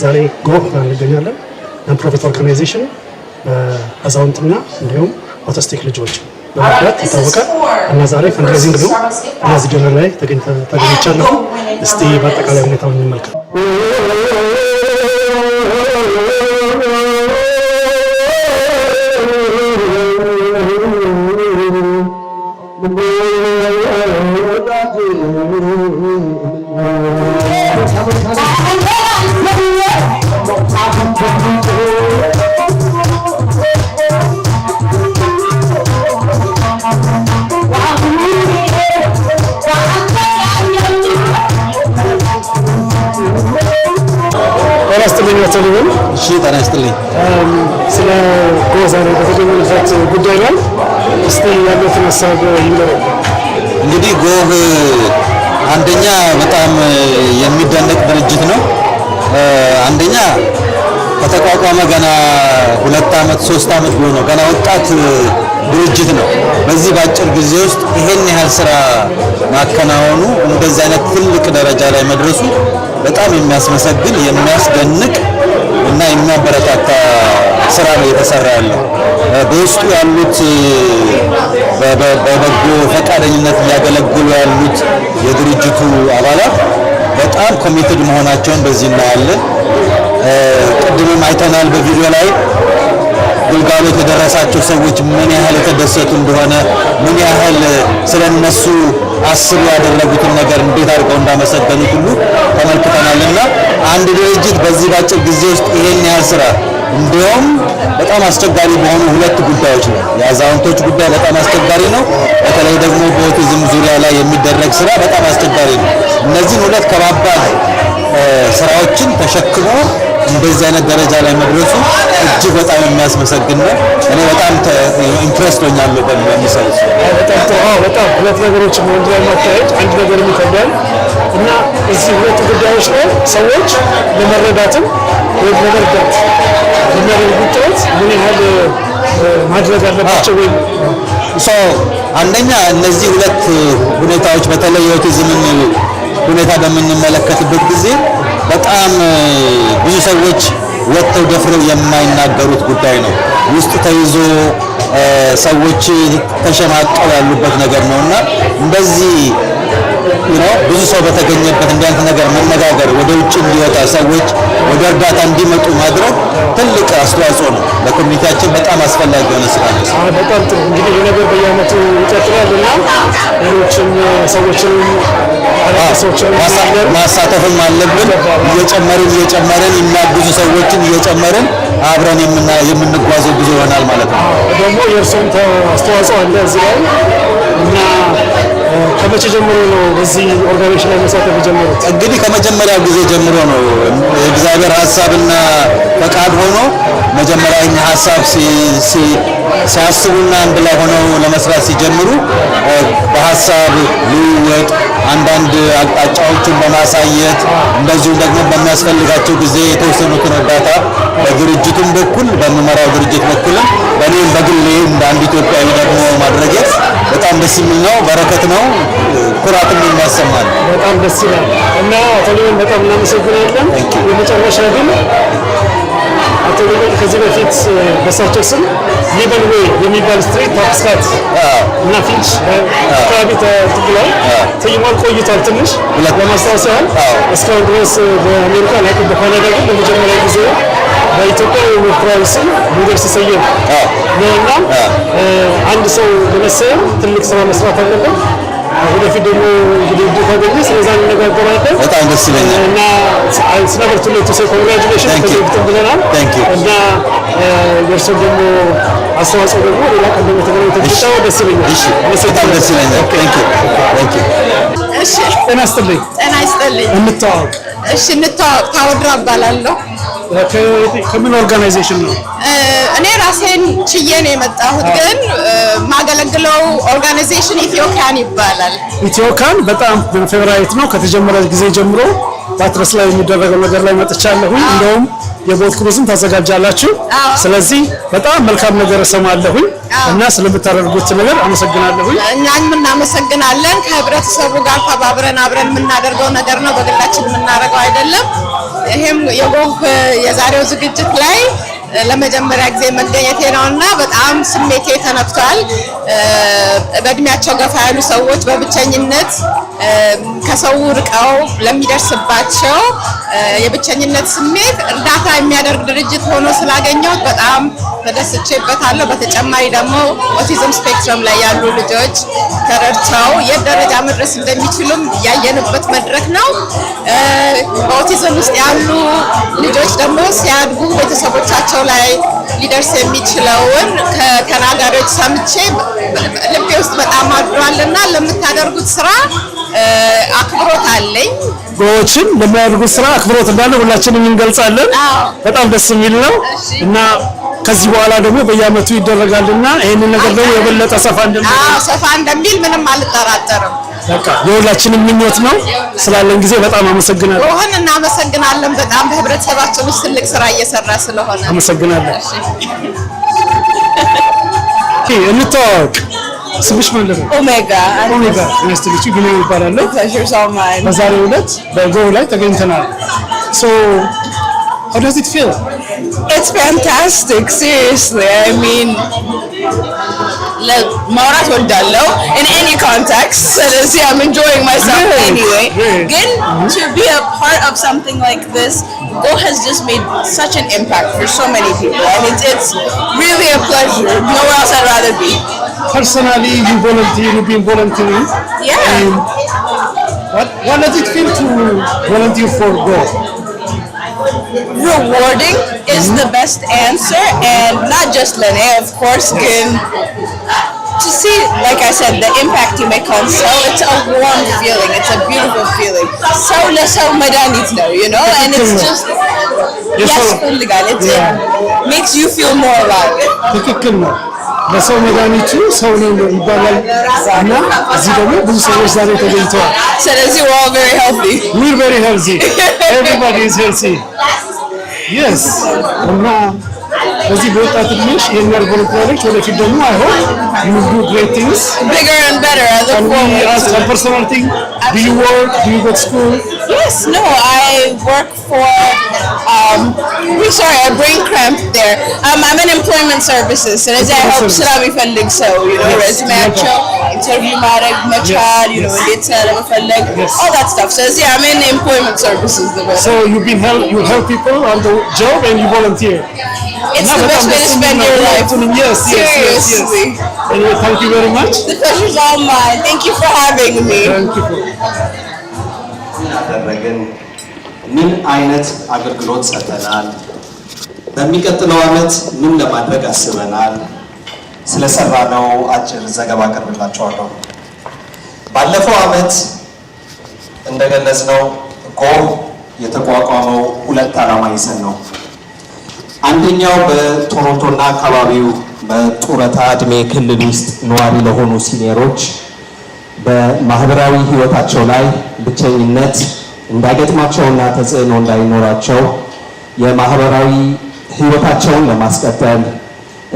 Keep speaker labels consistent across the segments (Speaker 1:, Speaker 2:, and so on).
Speaker 1: ዛሬ ጎህ እንገኛለን non-profit organization አዛውንትና እንዲሁም አውቲስቲክ ልጆች በመርዳት ይታወቃል እና ዛሬ ፈንድሬዚንግ ነው እዚህ ጀነራል ላይ ተገኝቻለሁ። እስቲ በአጠቃላይ ሁኔታውን እንመልከት።
Speaker 2: ጤና ይስጥልኝ።
Speaker 1: ስለ ጎዛሬ በተገኘበት ጉዳይ ላይ እስቲ ያለውን ሀሳብ ይመረጥ።
Speaker 2: እንግዲህ ጎህ አንደኛ በጣም የሚደነቅ ድርጅት ነው። አንደኛ ከተቋቋመ ገና 2 ዓመት 3 ዓመት ሆኖ ገና ወጣት ድርጅት ነው። በዚህ ባጭር ጊዜ ውስጥ ይሄን ያህል ስራ ማከናወኑ እንደዚህ አይነት ትልቅ ደረጃ ላይ መድረሱ በጣም የሚያስመሰግን የሚያስደንቅ እና የሚያበረታታ ስራ ነው የተሰራ ያለው። በውስጡ ያሉት በበጎ ፈቃደኝነት እያገለግሉ ያሉት የድርጅቱ አባላት በጣም ኮሚትድ መሆናቸውን በዚህ እናያለን። ቅድምም አይተናል በቪዲዮ ላይ ግልጋሎት የደረሳቸው ሰዎች ምን ያህል የተደሰቱ እንደሆነ ምን ያህል ስለነሱ አስቡ ያደረጉትን ነገር እንዴት አድርገው እንዳመሰገኑት ሁሉ ተመልክተናልና አንድ ድርጅት በዚህ ባጭር ጊዜ ውስጥ ይሄን ያህል ስራ እንዲሁም በጣም አስቸጋሪ በሆኑ 2 ጉዳዮች ነው። የአዛውንቶች ጉዳይ በጣም አስቸጋሪ ነው። በተለይ ደግሞ በኦቲዝም ዙሪያ ላይ የሚደረግ ስራ በጣም አስቸጋሪ ነው። እነዚህን 2 ከባባድ ስራዎችን ተሸክሞ እንደዚህ አይነት ደረጃ ላይ መድረሱ እጅግ በጣም የሚያስመሰግን ነው። እኔ በጣም ኢምፕሬስድ ሆኛለሁ በሚሰሩት።
Speaker 1: በጣም 2 ነገሮች ወንድ ላይ ማካሄድ አንድ ነገር ይከብዳል እና እዚህ 2 ጉዳዮች ላይ ሰዎች ለመረዳትም ወይ ለመርዳት የሚያደርጉት ጥረት ምን ያህል ማድረግ አለባቸው ወይ
Speaker 2: አንደኛ እነዚህ 2 ሁኔታዎች በተለይ የኦቲዝምን ሁኔታ በምንመለከትበት ጊዜ በጣም ብዙ ሰዎች ወጥተው ደፍረው የማይናገሩት ጉዳይ ነው። ውስጥ ተይዞ ሰዎች ተሸማቀው ያሉበት ነገር ነውና እንደዚህ ብዙ ሰው በተገኘበት እንዲህ አይነት ነገር መነጋገር ወደ ውጭ እንዲወጣ ሰዎች ወደ እርዳታ እንዲመጡ ማድረግ ትልቅ አስተዋጽኦ ነው። ለኮሚኒቲያችን በጣም አስፈላጊ የሆነ ስራ ነው።
Speaker 1: በጣም ጥሩ። እንግዲህ ይሄ ነገር በየዓመቱ ይቀጥላልና ሌሎችም ሰዎችን
Speaker 2: ማሳተፍም አለብን። እየጨመርን የሚያግዙ ሰዎችን እየጨመርን አብረን የምንጓዘው ጉዞ ይሆናል ማለት ነው።
Speaker 1: ደግሞ የእርሱም አስተዋጽኦ አለ እዚህ ላይ እና ከመቼ ጀምሮ ነው በዚህ ኦርጋናይዜሽን ላይ መሳተፍ የጀመሩት?
Speaker 2: እንግዲህ ከመጀመሪያው ጊዜ ጀምሮ ነው የእግዚአብሔር ሐሳብና ፈቃድ ሆኖ መጀመሪያ እኛ ሐሳብ ሲያስቡና አንድ ላይ ሆነው ለመስራት ሲጀምሩ በሐሳብ ልውውጥ አንዳንድ አቅጣጫዎችን በማሳየት እንደዚሁ ደግሞ በሚያስፈልጋቸው ጊዜ የተወሰኑትን እርዳታ በድርጅቱም በኩል በመመራው ድርጅት በኩልም በእኔም በግሌ እንደ አንድ ኢትዮጵያዊ ደግሞ ማድረግ በጣም ደስ የሚል ነው። በረከት ነው። ኩራትም የሚያሰማል።
Speaker 1: በጣም ደስ ይላል እና አቶ ሊበን በጣም እናመሰግናለን። የመጨረሻ ግን አቶ ሊበን ከዚህ በፊት በሳቸው ስም ሊበን ዌይ የሚባል ስትሪት ፓክስካት እና ፊንች አካባቢ ተጥሏል ተይሟል ቆይቷል። ትንሽ ለማስታወስ ያህል እስካሁን ድረስ በአሜሪካ ላይ በካናዳ ግን በመጀመሪያ ጊዜ በኢትዮጵያ የኤርትራዊ ስም ሞዴል ሲሰየም ነውና አንድ ሰው ለመሰየም ትልቅ ስራ መስራት አለበት። ወደፊት ደግሞ እንግዲህ ካገኘ ስለዛ እንነጋገራለን።
Speaker 2: በጣም ደስ ይለኛል
Speaker 1: እና ስናበርቱ ለተሰ ኮንግራቹሌሽን ብለናል እና የእርሱ ደግሞ አስተዋጽኦ ደግሞ ሌላ ቀን ደግሞ ተገናኝተን ደስ ይለኛል።
Speaker 2: በጣም ደስ ይለኛል። ታንክ ዩ።
Speaker 3: እሺ
Speaker 4: ጤና ይስጥልኝ።
Speaker 3: ጤና ይስጥልኝ።
Speaker 4: እንተዋወቅ።
Speaker 3: እሺ እንተዋወቅ። ታወድራ እባላለሁ።
Speaker 4: ከምን ኦርጋናይዜሽን ነው?
Speaker 3: እኔ ራሴን ችዬ ነው የመጣሁት፣ ግን ማገለግለው ኦርጋናይዜሽን ኢትዮካን ይባላል።
Speaker 4: ኢትዮካን በጣም ፌቨራይት ነው። ከተጀመረ ጊዜ ጀምሮ
Speaker 1: ፓትረስ ላይ የሚደረገው ነገር ላይ መጥቻለሁ። እንደውም የቦት ክሩዝን ታዘጋጃላችሁ። ስለዚህ በጣም መልካም ነገር እሰማለሁ እና ስለምታደርጉት ነገር አመሰግናለሁ።
Speaker 3: እኛም እናመሰግናለን። ከህብረተሰቡ ጋር ተባብረን አብረን የምናደርገው ነገር ነው፣ በግላችን የምናደርገው አይደለም። ይሄም የጎህ የዛሬው ዝግጅት ላይ ለመጀመሪያ ጊዜ መገኘቴ ነውና በጣም ስሜቴ ተነክቷል። በእድሜያቸው ገፋ ያሉ ሰዎች በብቸኝነት ከሰው ርቀው ለሚደርስባቸው የብቸኝነት ስሜት እርዳታ የሚያደርግ ድርጅት ሆኖ ስላገኘሁት በጣም ተደስቼበታለሁ። በተጨማሪ ደግሞ ኦቲዝም ስፔክትረም ላይ ያሉ ልጆች ተረድተው የት ደረጃ መድረስ እንደሚችሉም ያየንበት መድረክ ነው። በኦቲዝም ውስጥ ያሉ ልጆች ደግሞ ሲያድጉ ቤተሰቦቻቸው ላይ ሊደርስ የሚችለውን ከተናጋሪዎች ሰምቼ ልቤ ውስጥ በጣም አድሯልና ለምታደርጉት ስራ አክብሮት አለኝ።
Speaker 1: ጎዎችን ለሚያደርጉት ስራ አክብሮት እንዳለ ሁላችንም እንገልጻለን። በጣም ደስ የሚል ነው እና ከዚህ በኋላ ደግሞ በየዓመቱ ይደረጋልና ይሄንን ነገር ደግሞ የበለጠ ሰፋ እንደሚል ምንም አልጠራጠርም። በቃ የሁላችንም ምኞት ነው። ስላለን ጊዜ በጣም አመሰግናለሁ።
Speaker 3: ጎህን እናመሰግናለን። በጣም በህብረተሰባችን ውስጥ ትልቅ ስራ እየሰራ ስለሆነ
Speaker 1: አመሰግናለሁ። እንተዋወቅ። ስምሽ ማለት ነው?
Speaker 5: ኦሜጋ
Speaker 1: ሚኒስትሪቹ ግን ይባላል። በዛሬው ዕለት በጎህ ላይ ተገኝተናል። How does it feel?
Speaker 5: It's fantastic, seriously. I mean, ማውራት ወዳለው in any context. ስለዚህ I'm enjoying myself anyway. Again, to be a part of something like this, Goh has just made such an impact for so many people, and it's really a pleasure. Nowhere else I'd rather be.
Speaker 1: Personally, you've been volunteering.
Speaker 5: Yeah.
Speaker 1: And what does it feel to volunteer for Goh?
Speaker 5: Rewarding is the best answer, and not just Lene, of course, can to see, like I said, the impact you make on so. It's a warm feeling, it's a beautiful feeling. So madanit now, you know, and it's just it makes you feel more alive.
Speaker 1: ትክክል ነው። ለሰው መድኃኒቱ ሰው ነው ይባላል እና እዚህ ደግሞ ብዙ ሰዎች ዛሬ ተገኝተዋል።
Speaker 5: ስለዚህ we're all very healthy.
Speaker 1: We're very healthy. Everybody is healthy. Yes. እና በዚህ በወጣት እድሜሽ ይሄን ያህል ቮለንቲሮች ወደፊት ደግሞ አይሆን you will do great things.
Speaker 5: Bigger and better.
Speaker 1: Can we ask a personal thing? Do you work? Do you go to school?
Speaker 5: Yes. No, I work for I brain cramp there. I'm in employment services. ስለዚህ I help ስራ የሚፈልግ ሰው, you know, resumeያቸው interview ማድረግ መቻል, you know, እንዴት ስራ ለመፈለግ, all that stuff. ስለዚህ I'm in employment services.
Speaker 1: So you help people on the job and you volunteer.
Speaker 5: It's the best way to spend your life.
Speaker 1: Yes. Anyway, thank you very much.
Speaker 5: The pleasure's all mine. Thank you for having me.
Speaker 1: Thank you.
Speaker 6: ምን አይነት አገልግሎት ሰጥተናል? በሚቀጥለው ዓመት ምን ለማድረግ አስበናል? ስለሰራነው አጭር ዘገባ አቀርብላችኋለሁ። ባለፈው ዓመት እንደገለጽነው ጎህ የተቋቋመው ሁለት ዓላማ ይዘን ነው። አንደኛው በቶሮንቶና አካባቢው በጡረታ ዕድሜ ክልል ውስጥ ነዋሪ ለሆኑ ሲኒየሮች በማህበራዊ ህይወታቸው ላይ ብቸኝነት እንዳይገጥማቸውና ተጽዕኖ እንዳይኖራቸው የማህበራዊ ህይወታቸውን ለማስቀጠል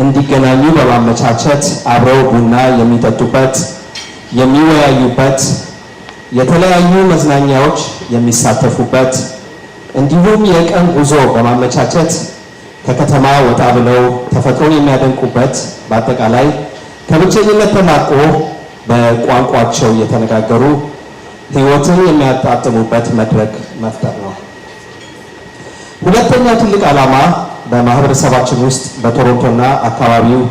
Speaker 6: እንዲገናኙ በማመቻቸት አብረው ቡና የሚጠጡበት፣ የሚወያዩበት፣ የተለያዩ መዝናኛዎች የሚሳተፉበት እንዲሁም የቀን ጉዞ በማመቻቸት ከከተማ ወጣ ብለው ተፈጥሮን የሚያደንቁበት፣ በአጠቃላይ ከብቸኝነት ተላቆ በቋንቋቸው እየተነጋገሩ ህይወትን የሚያጣጥሙበት መድረክ መፍጠር ነው። ሁለተኛው ትልቅ ዓላማ በማህበረሰባችን ውስጥ በቶሮንቶና አካባቢው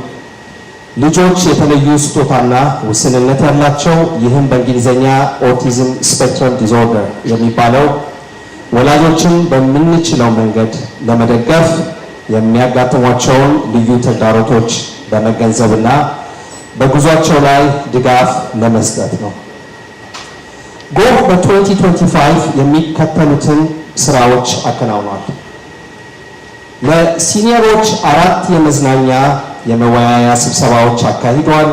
Speaker 6: ልጆች የተለዩ ስጦታና ውስንነት ያላቸው ይህም በእንግሊዝኛ ኦቲዝም ስፔክትረም ዲስኦርደር የሚባለው ወላጆችን በምንችለው መንገድ ለመደገፍ የሚያጋጥሟቸውን ልዩ ተግዳሮቶች በመገንዘብና በጉዟቸው ላይ ድጋፍ ለመስጠት ነው። ጎህ በ2025 የሚከተሉትን ስራዎች አከናውኗል። ለሲኒየሮች 4 የመዝናኛ የመወያያ ስብሰባዎች አካሂዷል።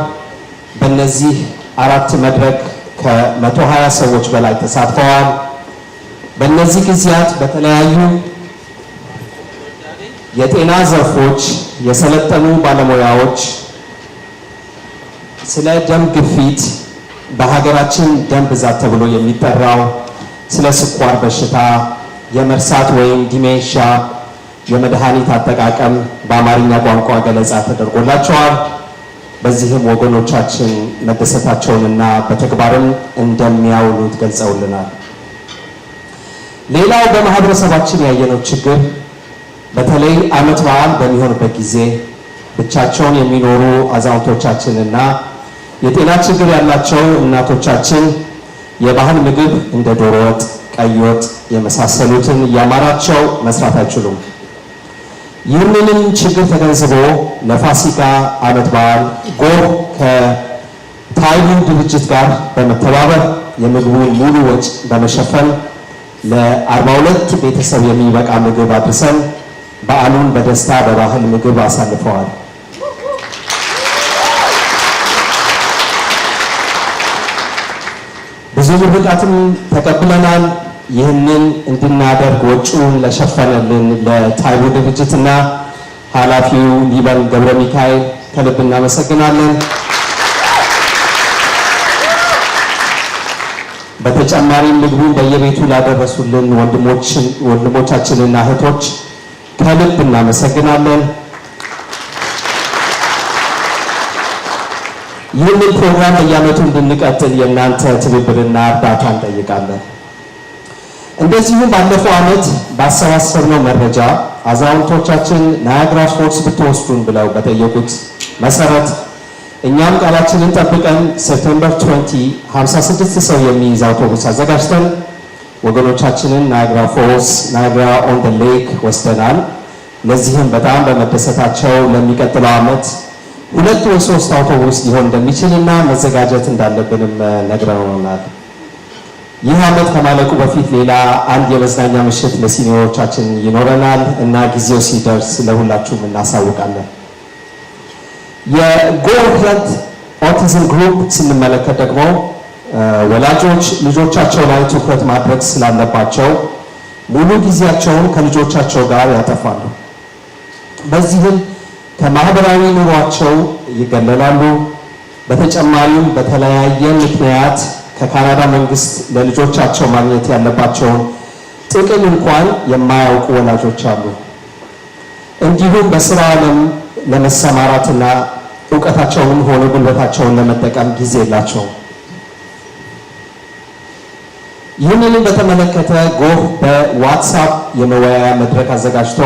Speaker 6: በእነዚህ 4 መድረክ ከ120 ሰዎች በላይ ተሳትፈዋል። በእነዚህ ጊዜያት በተለያዩ የጤና ዘርፎች የሰለጠኑ ባለሙያዎች ስለ ደም ግፊት በሀገራችን ደም ብዛት ተብሎ የሚጠራው ስለ ስኳር በሽታ የመርሳት ወይም ዲሜንሺያ የመድኃኒት አጠቃቀም በአማርኛ ቋንቋ ገለጻ ተደርጎላቸዋል። በዚህም ወገኖቻችን መደሰታቸውንና በተግባርም እንደሚያውሉት ገልጸውልናል። ሌላው በማህበረሰባችን ያየነው ችግር በተለይ ዓመት በዓል በሚሆንበት ጊዜ ብቻቸውን የሚኖሩ አዛውንቶቻችንና የጤና ችግር ያላቸው እናቶቻችን የባህል ምግብ እንደ ዶሮ ወጥ፣ ቀይ ወጥ የመሳሰሉትን እያማራቸው መስራት አይችሉም። ይህንንም ችግር ተገንዝቦ ለፋሲካ ዓመት በዓል ጎህ ከታይቡን ድርጅት ጋር በመተባበር የምግቡን ሙሉ ወጪ በመሸፈን ለ42 ቤተሰብ የሚበቃ ምግብ አድርሰን በዓሉን በደስታ በባህል ምግብ አሳልፈዋል። ብዙ ምርቃትም ተቀብለናል። ይህንን እንድናደርግ ወጪውን ለሸፈነልን ለታይቡ ድርጅትና ኃላፊው ሊበን ገብረ ሚካኤል ከልብ እናመሰግናለን። በተጨማሪም ምግቡን በየቤቱ ላደረሱልን ወንድሞቻችንና እህቶች ከልብ እናመሰግናለን። ይህንን ፕሮግራም በየዓመቱ እንድንቀጥል የእናንተ ትብብርና እርዳታ እንጠይቃለን። እንደዚሁም ባለፈው ዓመት ባሰባሰብነው መረጃ አዛውንቶቻችን ናያግራ ፎልስ ብትወስዱን ብለው በጠየቁት መሰረት እኛም ቃላችንን ጠብቀን ሴፕቴምበር 20 56 ሰው የሚይዝ አውቶቡስ አዘጋጅተን ወገኖቻችንን ናያግራ ፎልስ ናያግራ ኦን ደ ሌክ ወስደናል። ለዚህም በጣም በመደሰታቸው ለሚቀጥለው ዓመት 2 ወይ 3 አውቶቡስ ሊሆን እንደሚችልና መዘጋጀት እንዳለብንም ነግረውናል። ይህ ዓመት ከማለቁ በፊት ሌላ አንድ የመዝናኛ ምሽት ለሲኒዮሮቻችን ይኖረናል እና ጊዜው ሲደርስ ለሁላችሁም እናሳውቃለን። የጎህ ሄልት ኦቲዝም ግሩፕ ስንመለከት ደግሞ ወላጆች ልጆቻቸው ላይ ትኩረት ማድረግ ስላለባቸው ሙሉ ጊዜያቸውን ከልጆቻቸው ጋር ያጠፋሉ። በዚህም ከማህበራዊ ኑሯቸው ይገለላሉ። በተጨማሪም በተለያየ ምክንያት ከካናዳ መንግስት ለልጆቻቸው ማግኘት ያለባቸውን ጥቅም እንኳን የማያውቁ ወላጆች አሉ። እንዲሁም በስራ ዓለም ለመሰማራትና እውቀታቸውን ሆነ ጉልበታቸውን ለመጠቀም ጊዜ የላቸውም። ይህንንም በተመለከተ ጎህ በዋትስአፕ የመወያያ መድረክ አዘጋጅቶ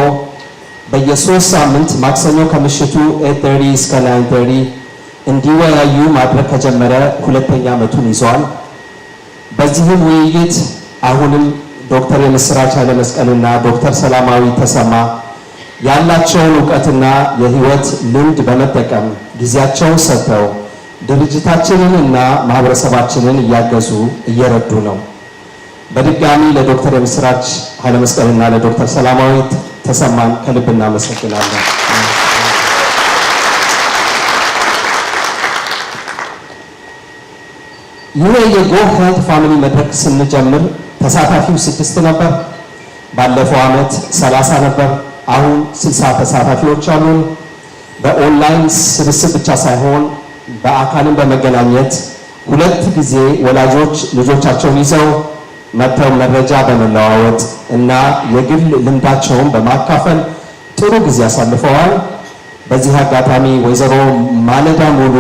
Speaker 6: በየ3 ሳምንት ማክሰኞ ከምሽቱ 8:30 እስከ 9:30 እንዲወያዩ ማድረግ ከጀመረ 2ኛ ዓመቱን ይዟል። በዚህም ውይይት አሁንም ዶክተር የምስራች ኃይለ መስቀልና ዶክተር ሰላማዊ ተሰማ ያላቸውን እውቀትና የህይወት ልምድ በመጠቀም ጊዜያቸውን ሰጥተው ድርጅታችንን እና ማህበረሰባችንን እያገዙ እየረዱ ነው። በድጋሚ ለዶክተር የምስራች ኃይለ መስቀልና ለዶክተር ሰላማዊ ተሰማን ከልብ እናመሰግናለን። ይህ የጎህ ሄልት ፋሚሊ መድረክ ስንጀምር ተሳታፊው 6 ነበር። ባለፈው ዓመት 30 ነበር። አሁን 60 ተሳታፊዎች አሉን። በኦንላይን ስብስብ ብቻ ሳይሆን በአካልም በመገናኘት 2 ጊዜ ወላጆች ልጆቻቸውን ይዘው መጥተው መረጃ በመለዋወጥ እና የግል ልምዳቸውን በማካፈል ጥሩ ጊዜ አሳልፈዋል። በዚህ አጋጣሚ ወይዘሮ ማለዳ ሙሉ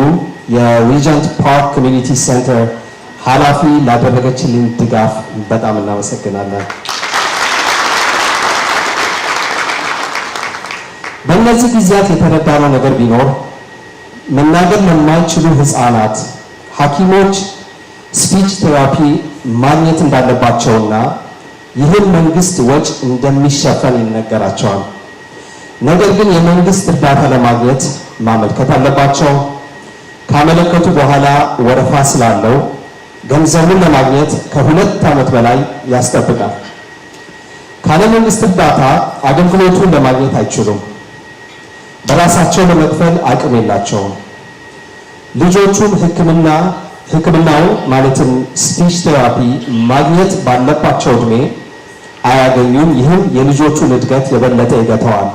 Speaker 6: የሪጀንት ፓርክ ኮሚኒቲ ሴንተር ኃላፊ ላደረገችልን ድጋፍ በጣም እናመሰግናለን። በእነዚህ ጊዜያት የተረዳነው ነገር ቢኖር መናገር ለማይችሉ ህፃናት ሐኪሞች ስፒች ቴራፒ ማግኘት እንዳለባቸውና ይህን መንግስት ወጪ እንደሚሸፈን ይነገራቸዋል። ነገር ግን የመንግስት እርዳታ ለማግኘት ማመልከት አለባቸው። ካመለከቱ በኋላ ወረፋ ስላለው ገንዘቡን ለማግኘት ከ2 ዓመት በላይ ያስጠብቃል። ካለ መንግስት እርዳታ አገልግሎቱን ለማግኘት አይችሉም። በራሳቸው ለመክፈል አቅም የላቸውም። ልጆቹም ሕክምናው ማለትም ስፒች ቴራፒ ማግኘት ባለባቸው እድሜ አያገኙም። ይህም የልጆቹን እድገት የበለጠ ይገታዋል።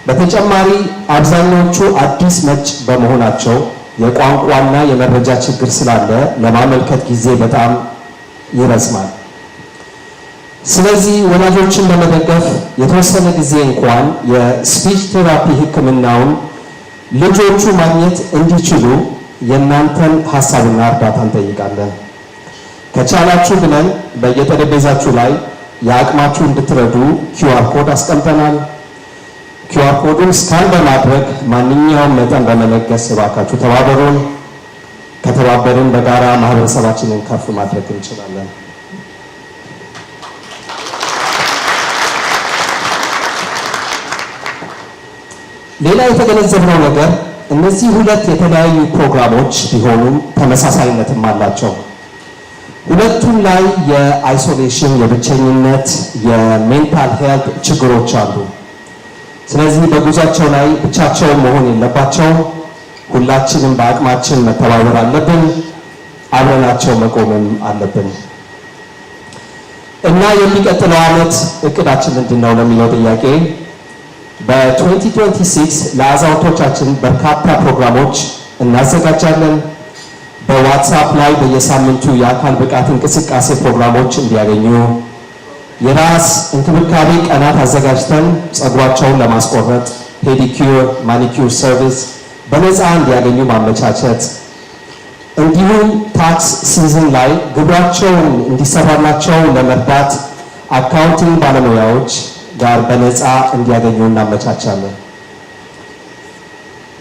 Speaker 6: በተጨማሪ አብዛኞቹ አዲስ መጭ በመሆናቸው የቋንቋና የመረጃ ችግር ስላለ ለማመልከት ጊዜ በጣም ይረዝማል። ስለዚህ ወላጆችን ለመደገፍ የተወሰነ ጊዜ እንኳን የስፒች ቴራፒ ሕክምናውን ልጆቹ ማግኘት እንዲችሉ የእናንተን ሀሳብና እርዳታ እንጠይቃለን። ከቻላችሁ ብለን በየጠረጴዛችሁ ላይ የአቅማችሁ እንድትረዱ QR ኮድ አስቀምጠናል። QR ኮዱን ስካን በማድረግ ማንኛውም መጠን በመለገስ እባካችሁ ተባበሩን። ከተባበርን በጋራ ማህበረሰባችንን ከፍ ማድረግ እንችላለን። ሌላ የተገነዘብነው ነገር እነዚህ ሁለት የተለያዩ ፕሮግራሞች ቢሆኑም ተመሳሳይነትም አላቸው። ሁለቱም ላይ የአይሶሌሽን፣ የብቸኝነት፣ የሜንታል ሄልት ችግሮች አሉ። ስለዚህ በጉዟቸው ላይ ብቻቸውን መሆን የለባቸውም። ሁላችንም በአቅማችን መተባበር አለብን። አብረናቸው መቆምም አለብን እና የሚቀጥለው ዓመት እቅዳችን ምንድነው ለሚለው ጥያቄ በ2026 ለአዛውንቶቻችን በርካታ ፕሮግራሞች እናዘጋጃለን። በዋትስአፕ ላይ በየሳምንቱ የአካል ብቃት እንቅስቃሴ ፕሮግራሞች እንዲያገኙ፣ የራስ እንክብካቤ ቀናት አዘጋጅተን ፀጉራቸውን ለማስቆረጥ ፔዲኪዩር፣ ማኒኪዩር ሰርቪስ በነፃ እንዲያገኙ ማመቻቸት፣ እንዲሁም ታክስ ሲዝን ላይ ግብራቸውን እንዲሰራላቸው ለመርዳት አካውንቲንግ ባለሙያዎች ጋር በነፃ እንዲያገኙ እናመቻቻለን።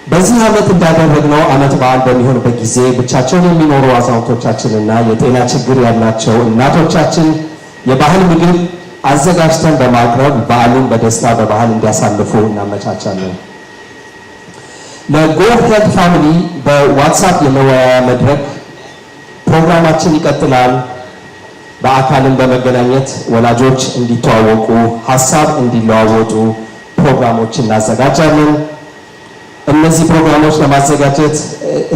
Speaker 6: በዚህ ዓመት እንዳደረግነው ዓመት በዓል በሚሆንበት ጊዜ ብቻቸውን የሚኖሩ አዛውንቶቻችንና የጤና ችግር ያላቸው እናቶቻችን የባህል ምግብ አዘጋጅተን በማቅረብ በዓሉን በደስታ በባህል እንዲያሳልፉ እናመቻቻለን። ለጎ ሄልት ፋሚሊ በዋትስአፕ የመወያያ መድረክ ፕሮግራማችን ይቀጥላል። በአካልን በመገናኘት ወላጆች እንዲተዋወቁ፣ ሀሳብ እንዲለዋወጡ ፕሮግራሞች እናዘጋጃለን። እነዚህ ፕሮግራሞች ለማዘጋጀት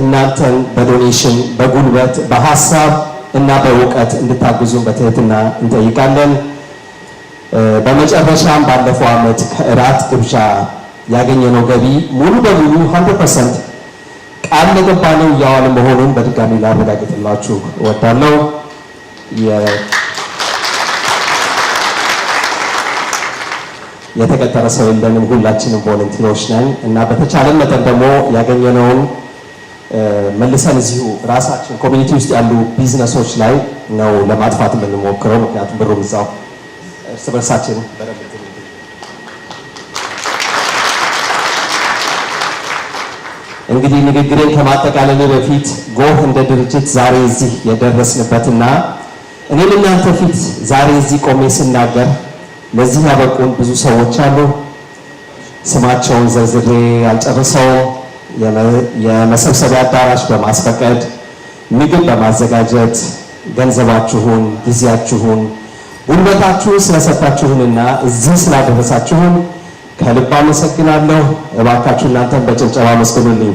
Speaker 6: እናንተን በዶኔሽን፣ በጉልበት፣ በሀሳብ እና በእውቀት እንድታግዙን በትህትና እንጠይቃለን። በመጨረሻም ባለፈው ዓመት ከእራት ግብዣ ያገኘነው ገቢ ሙሉ በሙሉ 100% ቃል ለገባነው እያዋለ መሆኑን በድጋሚ ላረጋግጥላችሁ እወዳለሁ። የተቀጠረ ሰው የለንም፣ ሁላችንም ቮለንቲሮች ነን እና በተቻለን መጠን ደግሞ ያገኘነውን መልሰን እዚሁ ራሳችን ኮሚኒቲ ውስጥ ያሉ ቢዝነሶች ላይ ነው ለማጥፋት የምንሞክረው። ምክንያቱም ብሩም እዛው እርስ በርሳችን እንግዲህ ንግግሬን ከማጠቃለሌ በፊት ጎህ እንደ ድርጅት ዛሬ እዚህ የደረስንበትና እኔም እናንተ ፊት ዛሬ እዚህ ቆሜ ስናገር ለዚህ ያበቁን ብዙ ሰዎች አሉ። ስማቸውን ዘርዝሬ ያልጨርሰው የመሰብሰቢያ አዳራሽ በማስፈቀድ ምግብ በማዘጋጀት ገንዘባችሁን፣ ጊዜያችሁን፣ ጉልበታችሁን ስለሰጣችሁንና እዚህ ስላደረሳችሁን ከልብ አመሰግናለሁ። እባካችሁ እናንተን በጭብጨባ አመስግኑልኝ።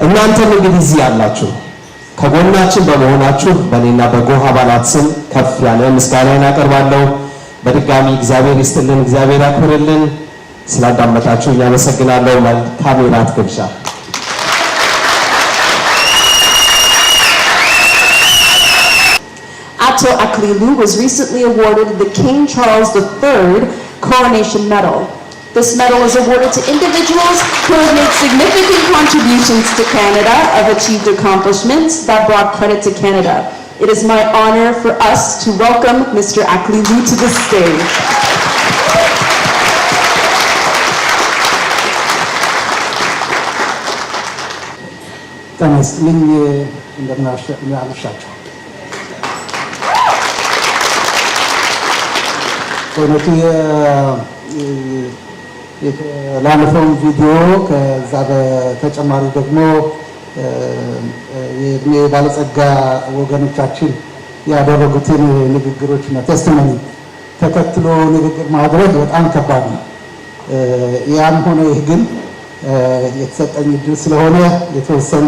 Speaker 6: እናንተም እንግዲህ እዚህ ያላችሁ ከጎናችን በመሆናችሁ በእኔና በጎህ አባላት ስም ከፍ ያለ ምስጋናን አቀርባለሁ። በድጋሚ እግዚአብሔር ይስጥልን፣ እግዚአብሔር ያክብርልን። ስላዳመጣችሁ አመሰግናለሁ። መልካም የራት ግብዣ።
Speaker 7: Ato Aklilu was recently awarded the King Charles III Coronation Medal. This medal is awarded to individuals who have made significant contributions to Canada, have achieved accomplishments that brought credit to Canada. It is my honor for us to welcome Mr. Aklilu to the stage.
Speaker 4: Thanks. እንደምናመሻችሁ በእውነቱ የተላለፈውን ቪዲዮ ከዛ በተጨማሪ ደግሞ የእድሜ ባለጸጋ ወገኖቻችን ያደረጉትን ንግግሮችና ቴስቲሞኒ ተከትሎ ንግግር ማድረግ በጣም ከባድ ነው። ያም ሆነ ይህ ግን የተሰጠኝ እድል ስለሆነ የተወሰነ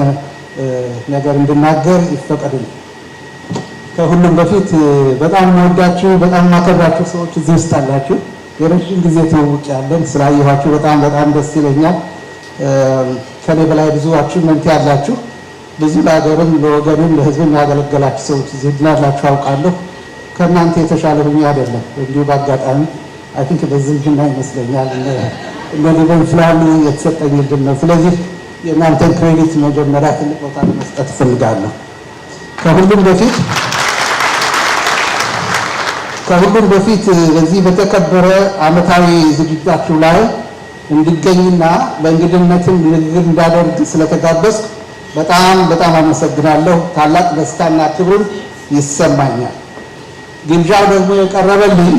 Speaker 4: ነገር እንድናገር ይፈቀድልኝ። ከሁሉም በፊት በጣም የምወዳችሁ በጣም የማከብራችሁ ሰዎች እዚህ ውስጥ አላችሁ። የረጅም ጊዜ ትውውቅ ያለን ስላየኋችሁ በጣም ደስ ይለኛል። ከኔ በላይ ብዙ አቺቭመንት ያላችሁ ብዙ ለሀገርም ለወገንም ለሕዝብም ያገለገላችሁ ሰዎች እዚህ እንዳላችሁ አውቃለሁ። ከእናንተ የተሻለ ሁኜ አይደለም፣ እንዲሁ በአጋጣሚ አይ ቲንክ በዝምድና ይመስለኛል እንደ ሊበን ፍላሉ የተሰጠኝ እድል ነው። ስለዚህ የእናንተን ክሬዲት መጀመሪያ ትልቅ ቦታ ለመስጠት እፈልጋለሁ። ከሁሉም በፊት በዚህ በተከበረ ዓመታዊ ዝግጅታችሁ ላይ እንድገኝና በእንግድነትም ንግግር እንዳደርግ ስለተጋበዝኩ በጣም አመሰግናለሁ። ታላቅ ደስታና ክብር ይሰማኛል። ግብዣው ደግሞ የቀረበልኝ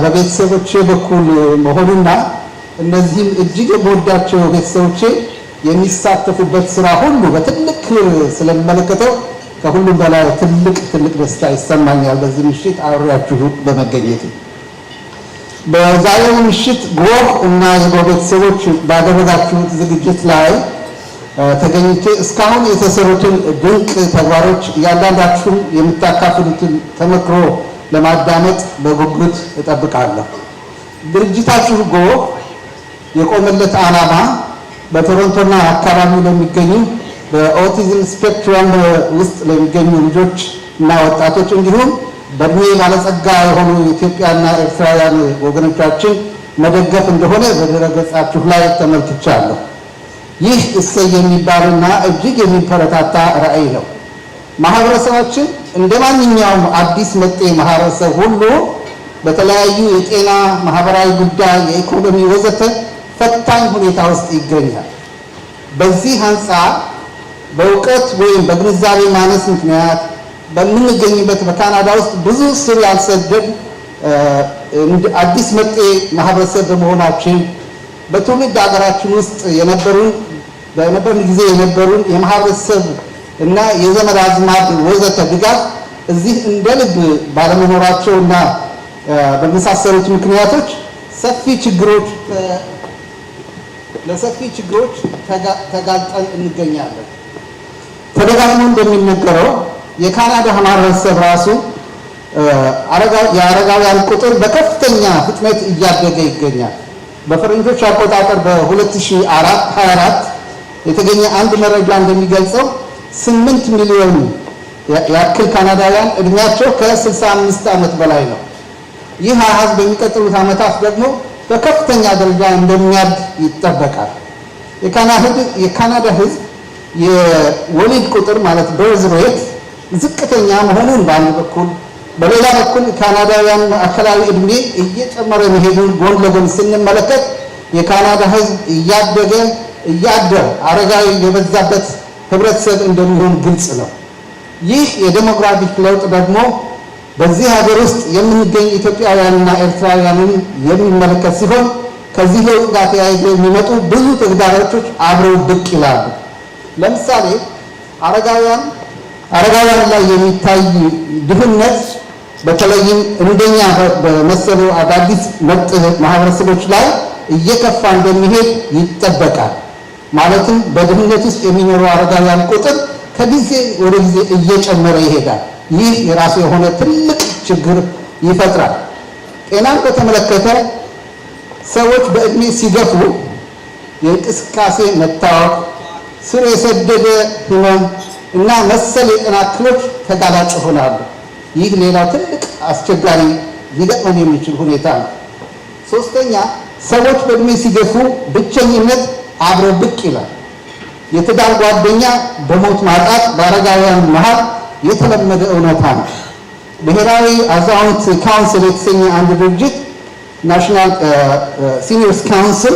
Speaker 4: በቤተሰቦቼ በኩል መሆኑና እነዚህም እጅግ የምወዳቸው ቤተሰቦቼ የሚሳተፉበት ስራ ሁሉ በትልቅ ክብር ስለሚመለከተው ከሁሉም በላይ ትልቅ ደስታ ይሰማኛል በዚህ ምሽት አብሬያችሁ በመገኘቴ። በዛሬው ምሽት ጎህ እና የጎህ ቤተሰቦች ባደረጋችሁት ዝግጅት ላይ ተገኝቼ እስካሁን የተሰሩትን ድንቅ ተግባሮች እያንዳንዳችሁም የምታካፍሉትን ተመክሮ ለማዳመጥ በጉጉት እጠብቃለሁ። ድርጅታችሁ ጎህ የቆመለት ዓላማ በቶሮንቶና አካባቢው ለሚገኙ በኦቲዝም ስፔክትረም ውስጥ ለሚገኙ ልጆች እና ወጣቶች እንዲሁም በእድሜ ባለጸጋ የሆኑ ኢትዮጵያና ኤርትራውያን ወገኖቻችን መደገፍ እንደሆነ በድረገጻችሁ ላይ ተመልክቻለሁ። ይህ እሰይ የሚባልና እጅግ የሚበረታታ ራዕይ ነው። ማህበረሰባችን እንደ ማንኛውም አዲስ መጤ ማህበረሰብ ሁሉ በተለያዩ የጤና፣ ማህበራዊ ጉዳይ፣ የኢኮኖሚ ወዘተ ፈታኝ ሁኔታ ውስጥ ይገኛል። በዚህ አንጻር በእውቀት ወይም በግንዛቤ ማነስ ምክንያት በምንገኝበት በካናዳ ውስጥ ብዙ ስር ያልሰደድ አዲስ መጤ ማህበረሰብ በመሆናችን በትውልድ ሀገራችን ውስጥ በነበርን ጊዜ የነበሩን የማህበረሰብ እና የዘመድ አዝማድ ወዘተ ድጋፍ እዚህ እንደ ልብ ባለመኖራቸውና በመሳሰሉት ምክንያቶች ለሰፊ ችግሮች ተጋልጠን እንገኛለን። ተደጋግሞ እንደሚነገረው የካናዳ ማህበረሰብ ራሱ የአረጋውያን ቁጥር በከፍተኛ ፍጥነት እያደገ ይገኛል። በፈረንጆች አቆጣጠር በ2024 የተገኘ አንድ መረጃ እንደሚገልጸው 8 ሚሊዮን ያክል ካናዳውያን እድሜያቸው ከ65 ዓመት በላይ ነው። ይህ አሃዝ በሚቀጥሉት ዓመታት ደግሞ በከፍተኛ ደረጃ እንደሚያድግ ይጠበቃል። የካናዳ ሕዝብ የወሊድ ቁጥር ማለት በርዝ ሬት ዝቅተኛ መሆኑን በአንድ በኩል፣ በሌላ በኩል ካናዳውያን ማዕከላዊ እድሜ እየጨመረ መሄዱን ጎን ለጎን ስንመለከት የካናዳ ሕዝብ እያደር አረጋዊ የበዛበት ህብረተሰብ እንደሚሆን ግልጽ ነው። ይህ የዴሞግራፊክ ለውጥ ደግሞ በዚህ ሀገር ውስጥ የምንገኝ ኢትዮጵያውያንና ኤርትራውያንን የሚመለከት ሲሆን ከዚህ ለውጥ ጋር ተያይዘው የሚመጡ ብዙ ተግዳሮቶች አብረው ብቅ ይላሉ። ለምሳሌ አረጋውያን ላይ የሚታይ ድህነት በተለይም እንደኛ በመሰሉ አዳዲስ መጤ ማህበረሰቦች ላይ እየከፋ እንደሚሄድ ይጠበቃል። ማለትም በድህነት ውስጥ የሚኖሩ አረጋውያን ቁጥር ከጊዜ ወደ ጊዜ እየጨመረ ይሄዳል። ይህ የራሱ የሆነ ትልቅ ችግር ይፈጥራል። ጤናን በተመለከተ ሰዎች በእድሜ ሲገፉ የእንቅስቃሴ መታወክ፣ ስር የሰደደ ህመም እና መሰል የጤና እክሎች ተጋላጭ ይሆናሉ። ይህ ሌላው ትልቅ አስቸጋሪ ሊገጥመን የሚችል ሁኔታ ነው። ሶስተኛ፣ ሰዎች በእድሜ ሲገፉ ብቸኝነት አብሮ ብቅ ይላል። የትዳር ጓደኛ በሞት ማጣት በአረጋውያን መሃል የተለመደ እውነታ ነው። ብሔራዊ አዛውንት ካውንስል የተሰኘ አንድ ድርጅት ናሽናል ሲኒየርስ ካውንስል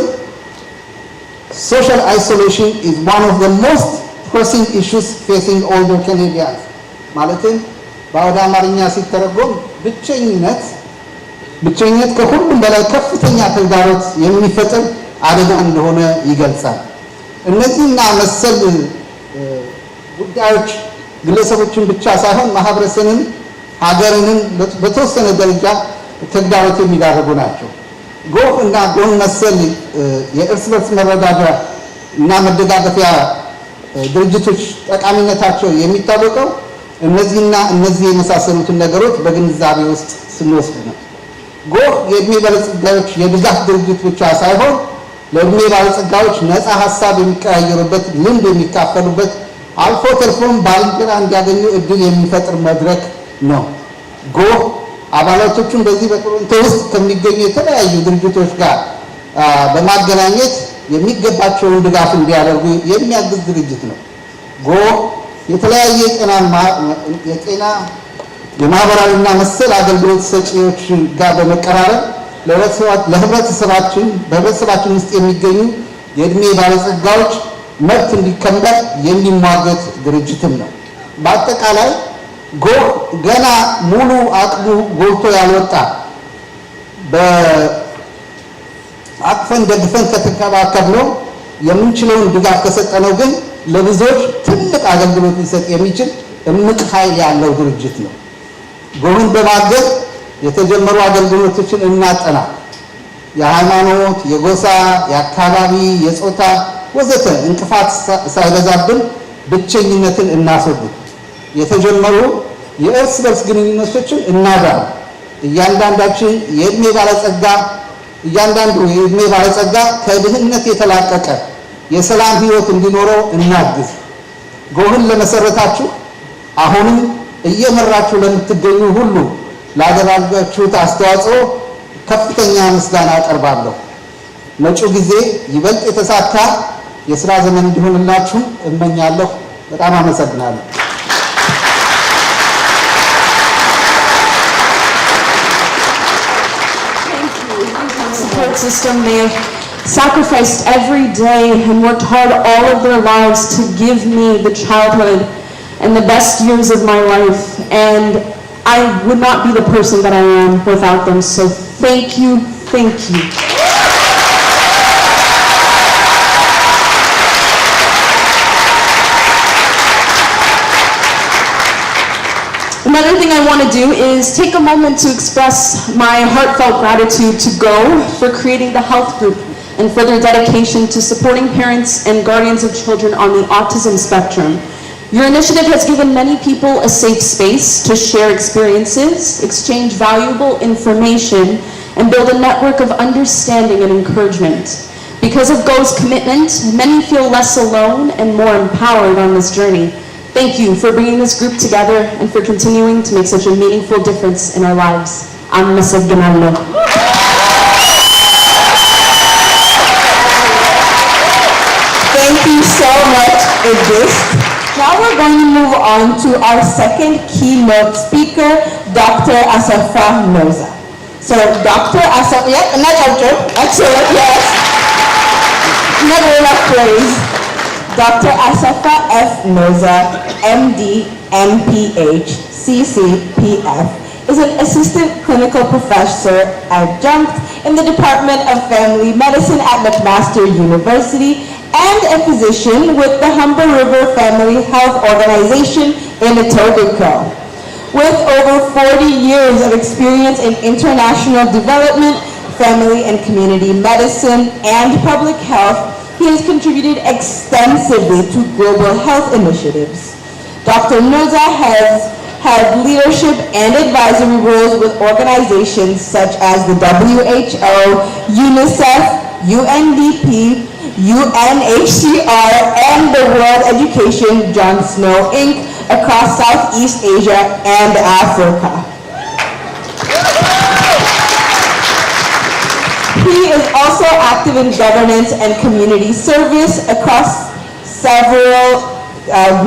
Speaker 4: social isolation is one of the most pressing issues facing older Canadians ማለትም በአውደ አማርኛ ሲተረጎም ብቸኝነት ከሁሉም በላይ ከፍተኛ ተግዳሮት የሚፈጥር አደጋ እንደሆነ ይገልጻል። እነዚህና መሰል ጉዳዮች ግለሰቦችን ብቻ ሳይሆን ማህበረሰብን፣ ሀገርንም በተወሰነ ደረጃ ተግዳሮት የሚዳርጉ ናቸው። ጎህ እና ጎህ መሰል የእርስ በርስ መረዳጃ እና መደጋገፊያ ድርጅቶች ጠቃሚነታቸው የሚታወቀው እነዚህና እነዚህ የመሳሰሉትን ነገሮች በግንዛቤ ውስጥ ስንወስድ ነው። ጎህ የእድሜ ባለጸጋዎች የድጋፍ ድርጅት ብቻ ሳይሆን ለእድሜ ባለጸጋዎች ነፃ ሀሳብ የሚቀያየሩበት፣ ልምድ የሚካፈሉበት፣ አልፎ ተርፎም ባልንጀራ እንዲያገኙ እድል የሚፈጥር መድረክ ነው። ጎህ አባላቶቹን በዚህ በቶሮንቶ ውስጥ ከሚገኙ የተለያዩ ድርጅቶች ጋር በማገናኘት የሚገባቸውን ድጋፍ እንዲያደርጉ የሚያግዝ ድርጅት ነው። ጎህ የተለያየ የጤና የማህበራዊና መሰል አገልግሎት ሰጪዎች ጋር በመቀራረብ በህብረተሰባችን ውስጥ የሚገኙ የእድሜ ባለጸጋዎች መብት እንዲከበር የሚሟገት ድርጅትም ነው። በአጠቃላይ ጎህ ገና ሙሉ አቅሙ ጎልቶ ያልወጣ አቅፈን ደግፈን ከተከባከብነው የምንችለውን ድጋፍ ከሰጠነው ግን ለብዙዎች ትልቅ አገልግሎት ሊሰጥ የሚችል እምቅ ኃይል ያለው ድርጅት ነው። ጎህን በማገዝ የተጀመሩ አገልግሎቶችን እናጠና። የሃይማኖት፣ የጎሳ፣ የአካባቢ፣ የጾታ ወዘተ እንቅፋት ሳይበዛብን ብቸኝነትን እናስወግድ። የተጀመሩ የእርስ በርስ ግንኙነቶችን እናዳር። እያንዳንዱ የእድሜ ባለጸጋ ከድህነት የተላቀቀ የሰላም ህይወት እንዲኖረው እናግዝ። ጎህን ለመሰረታችሁ አሁንም እየመራችሁ ለምትገኙ ሁሉ ላደረጋችሁት አስተዋጽኦ ከፍተኛ ምስጋና አቀርባለሁ። መጪው ጊዜ ይበልጥ የተሳካ የሥራ ዘመን እንዲሆንላችሁ እመኛለሁ። በጣም አመሰግናለሁ።
Speaker 7: Support system. They have sacrificed every day and worked hard all of their lives to give me the childhood and the best years of my life. And I would not be the person that I am without them. So thank you, thank you. Another thing I want to do is take a moment to express my heartfelt gratitude to Go for creating the health group and for their dedication to supporting parents and guardians of children on the autism spectrum. Your initiative has given many people a safe space to share experiences, exchange valuable information, and build a network of understanding and encouragement. Because of Go's commitment, many feel less alone and more empowered on this journey. Thank you for bringing this group together and for continuing to make such a meaningful difference in our lives. Amasagdanalo.
Speaker 8: Thank you so much, Idris. Now we're going to move on to our second keynote speaker, Dr. Asafa Noza. So Dr. Asafa, excellent, yes. Never enough praise. Dr. Asafa F. Noza, MD, MPH, CCPF, is an assistant clinical professor adjunct in the Department of Family Medicine at McMaster University and a physician with the Humber River Family Health Organization in Etobicoke. With over 40 years of experience in international development, family and community medicine, and public health, he has contributed extensively to global health initiatives. Dr. Noza has had leadership and advisory roles with organizations such as the WHO, UNICEF, UNDP, UNHCR, and the World Education John Snow Inc. across Southeast Asia and Africa. He is also active in governance and community service across several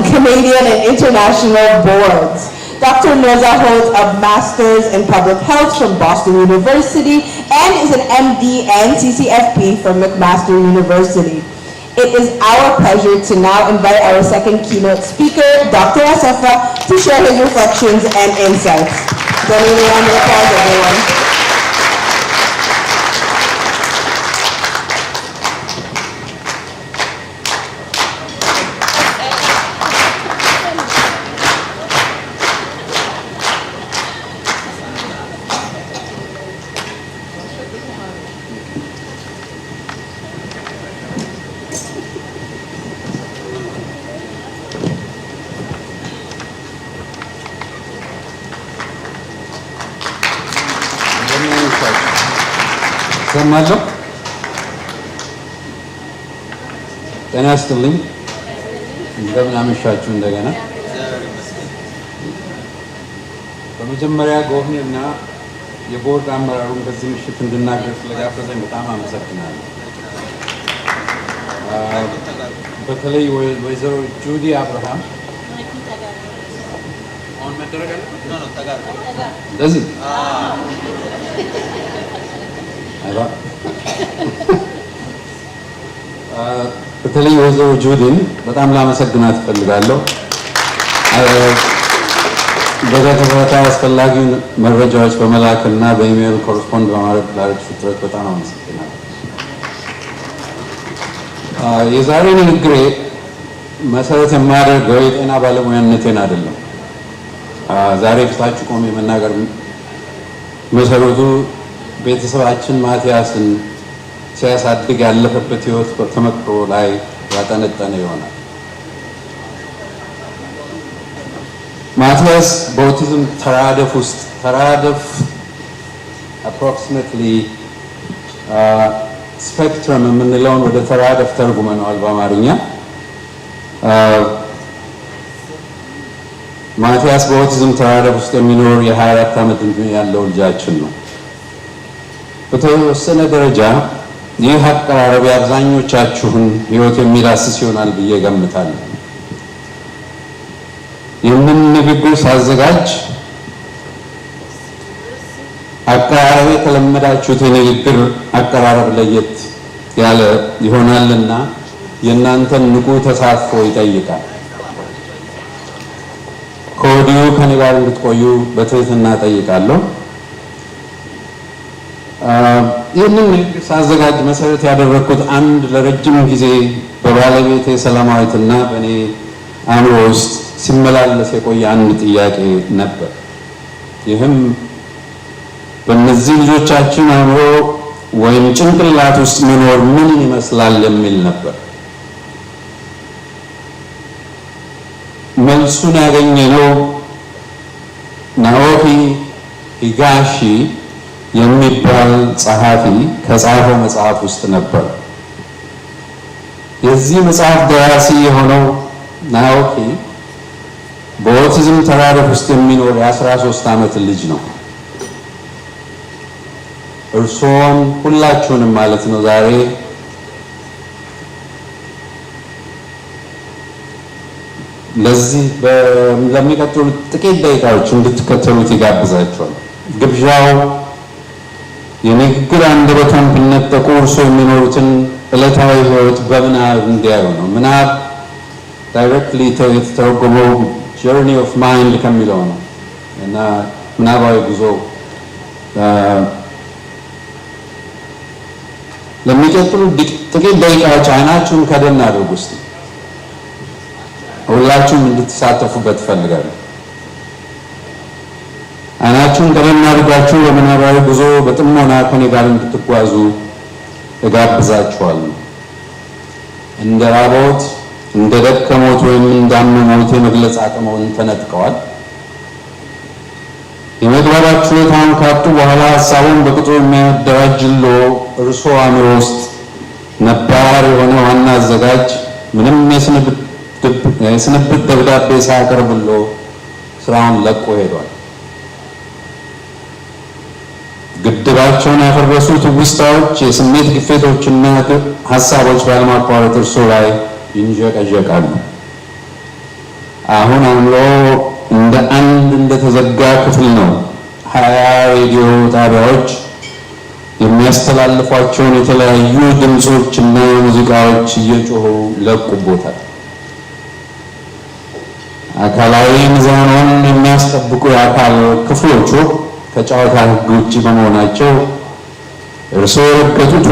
Speaker 8: Canadian and international boards. Dr. Noza holds a master's in public health from Boston University and is an MD and CCFP from McMaster University. It is our pleasure to now invite our second keynote speaker, Dr. Asafa, to share his reflections and insights. Don't even round of applause, everyone.
Speaker 9: ሰማለሁ። ጤና ይስጥልኝ። እንደምን አመሻችሁ እንደገና። በመጀመሪያ ጎብኝና የቦርድ አመራሩን በዚህ ምሽት እንድናገር ስለጋበዘኝ በጣም አመሰግናለሁ። በተለይ ወይዘሮ ጁዲ አብርሃም እንደዚህ በተለይ ወይዘሮ ጁዲን በጣም ላመሰግናት እፈልጋለሁ። በተከታታይ አስፈላጊውን መረጃዎች በመላክና በኢሜይል ኮረስፖንድ በማድረግ ላደረግሽው ጥረት በጣም አመሰግናለሁ። የዛሬ ንግግሬ መሰረት የማደርገው የጤና ባለሙያነቴን አይደለም። ዛሬ ፊታችሁ ቆሜ መናገር መሰረቱ ቤተሰባችን ማቲያስን ሲያሳድግ ያለፈበት ህይወት ተመክሮ ላይ ያጠነጠነ ይሆናል። ማቲያስ በኦቲዝም ተራደፍ አፕሮክሲሜትሊ ስፔክትረም የምንለውን ወደ ተራደፍ ተርጉመነዋል በአማርኛ። ማቲያስ በኦቲዝም ተራደፍ ውስጥ የሚኖር የ24 ዓመት ዕድሜ ያለው ልጃችን ነው። በተወሰነ ደረጃ ይህ አቀራረብ የአብዛኞቻችሁን ህይወት የሚዳስስ ይሆናል ብዬ ገምታለሁ። ይህንን ንግግር ሳዘጋጅ አቀራረብ የተለመዳችሁት የንግግር አቀራረብ ለየት ያለ ይሆናልና የእናንተን ንቁ ተሳትፎ ይጠይቃል። ከወዲሁ ከኔ ጋር እንድትቆዩ በትህትና ጠይቃለሁ። ይህንን ንግግር ሳዘጋጅ መሰረት ያደረግኩት አንድ ለረጅም ጊዜ በባለቤቴ ሰላማዊትና በእኔ አእምሮ ውስጥ ሲመላለስ የቆየ አንድ ጥያቄ ነበር። ይህም በእነዚህ ልጆቻችን አእምሮ ወይም ጭንቅላት ውስጥ መኖር ምን ይመስላል የሚል ነበር። መልሱን ያገኘነው ናኦኪ ሂጋሺ የሚባል ጸሐፊ ከጻፈው መጽሐፍ ውስጥ ነበር። የዚህ መጽሐፍ ደራሲ የሆነው ናኦኪ በኦቲዝም ተራደፍ ውስጥ የሚኖር የ13 ዓመት ልጅ ነው። እርሶን ሁላችሁንም ማለት ነው ዛሬ ለዚህ ለሚቀጥሉት ጥቂት ደቂቃዎች እንድትከተሉት ይጋብዛቸዋል። ግብዣው የንግግር አንደበቱን ቢነጠቁ እርሶ የሚኖሩትን ዕለታዊ ህይወት በምናብ እንዲያዩ ነው። ምናብ ዳይሬክትሊ የተተረጎመው ጆርኒ ኦፍ ማይንድ ከሚለው ነው እና ምናባዊ ጉዞ። ለሚቀጥሉ ጥቂት ደቂቃዎች አይናችሁን ከደን አድርጉ። እስቲ ሁላችሁም እንድትሳተፉበት እፈልጋለሁ። አይናችሁን ከደን አድርጋችሁ በምናባዊ ጉዞ በጥሞና ከኔ ጋር እንድትጓዙ እጋብዛችኋለሁ። እንደ ራቦት፣ እንደ ደከሞት ወይም እንዳመሞት የመግለጽ አቅመውን ተነጥቀዋል። የመግባባት ችሎታውን ካጡ በኋላ ሀሳቡን በቅጡ የሚያደራጅሎ እርሶ አእምሮ ውስጥ ነባር የሆነ ዋና አዘጋጅ ምንም የስንብት ደብዳቤ ሳያቀርብሎ ስራውን ለቆ ሄዷል። ግድባቸውን ያፈረሱ ትውስታዎች፣ የስሜት ግፌቶችና ሀሳቦች ባለማቋረጥ እርሶ ላይ ይንዠቀዠቃሉ። አሁን አእምሮ እንደ አንድ እንደተዘጋ ክፍል ነው። 20 ሬዲዮ ጣቢያዎች የሚያስተላልፏቸውን የተለያዩ ድምጾችና ሙዚቃዎች እየጮሁ ለቁቦታል። አካላዊ ሚዛኑን የሚያስጠብቁ የአካል ክፍሎቹ ከጨዋታ ሕግ ውጭ በመሆናቸው እርስዎ የረገጡት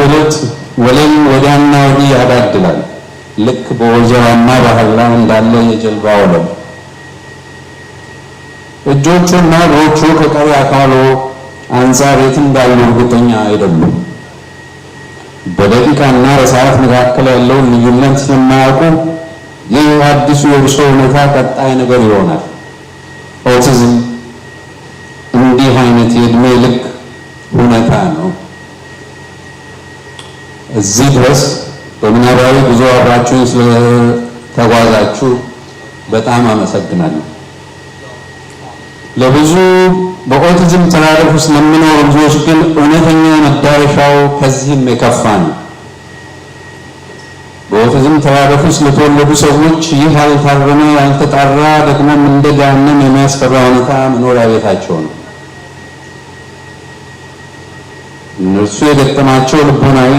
Speaker 9: ወለል ወዲያና ወዲህ ያዳድላል። ልክ በወጀራማ ባህር ላይ እንዳለ የጀልባ ወለል። እጆቹና እግሮቹ ከቀሪ አካሎ አንጻር የት እንዳሉ እርግጠኛ አይደሉም። በደቂቃና በሰዓት መካከል ያለውን ልዩነት ስለማያውቁ ይህ አዲሱ የእርሶ ሁኔታ ቀጣይ ነገር ይሆናል። ኦቲዝም እንዲህ አይነት የእድሜ ልክ ሁኔታ እውነታ ነው። እዚህ ድረስ በምናባዊ ጉዞ አብራችሁን ስለተጓዛችሁ በጣም አመሰግናለሁ። ለብዙ በኦቲዝም ተራድኦ ውስጥ ለሚኖሩ ልጆች ግን እውነተኛ መዳረሻው ከዚህም የከፋ ነው። በኦቲዝም ተራድኦ ውስጥ ለተወለዱ ሰዎች ይህ ያልታረመ ያልተጣራ ደግሞም እንደ ገሃነም የሚያስፈራ ሁኔታ መኖሪያ ቤታቸው ነው። እነርሱ የገጠማቸው ልቦናዊ